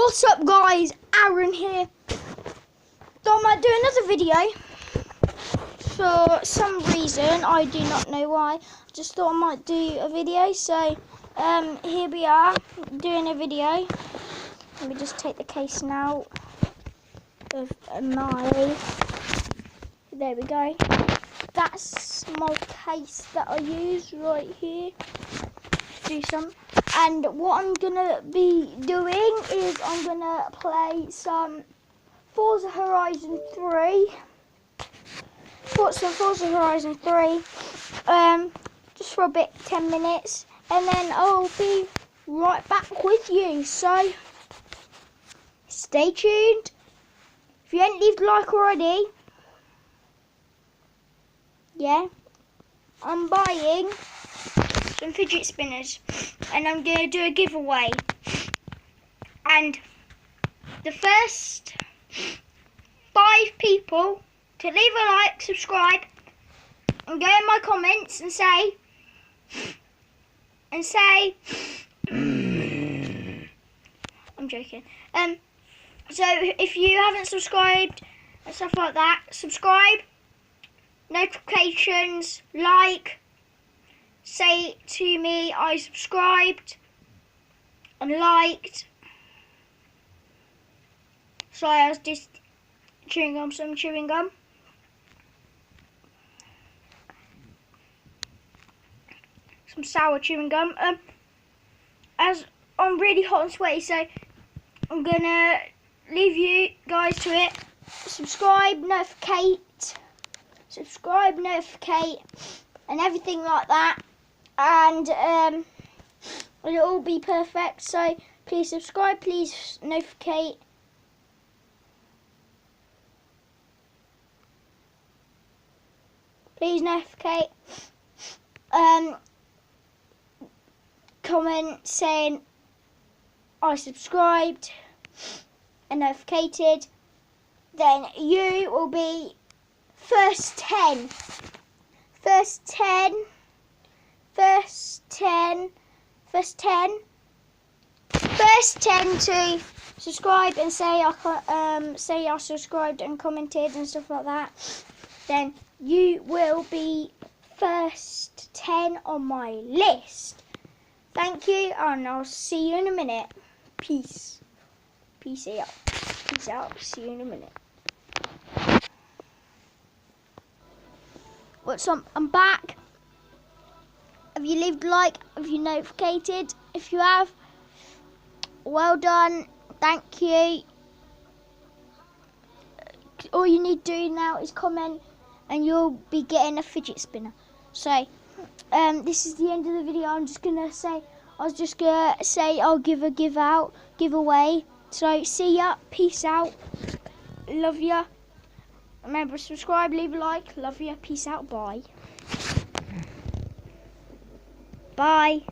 What's up guys, Aaron here. Thought I might do another video. For some reason, I do not know why, just thought I might do a video. So here we are, doing a video. Let me just take the case now of my, there we go. That's my case that I use right here to do some. And what I'm gonna be doing is I'm gonna play some Forza Horizon 3. Forza Horizon 3. Just for a bit, 10 minutes, and then I'll be right back with you. So stay tuned. If you ain't leave a like already, yeah, I'm buying some fidget spinners and I'm going to do a giveaway, and the first 5 people to leave a like, subscribe, and go in my comments and say I'm joking. So if you haven't subscribed and stuff like that, subscribe, notifications, like, say to me I subscribed and liked. Sorry, I was just chewing gum, some chewing gum. Some sour chewing gum. As I'm really hot and sweaty, so I'm gonna leave you guys to it. Subscribe, notificate, and everything like that. And it'll all be perfect. So please subscribe, please notificate. Please notificate. Comment saying I subscribed and notificated. Then you will be first 10 to subscribe and say I subscribed and commented and stuff like that. Then you will be first 10 on my list. Thank you, and I'll see you in a minute. Peace out. See you in a minute. What's up? I'm back. Have you leave a like? Have you notificated? If you have, well done. Thank you. All you need to do now is comment, and you'll be getting a fidget spinner. So, this is the end of the video. I was just gonna say I'll give a giveaway. So see ya. Peace out. Love ya. Remember, subscribe, leave a like. Love ya. Peace out. Bye. Bye.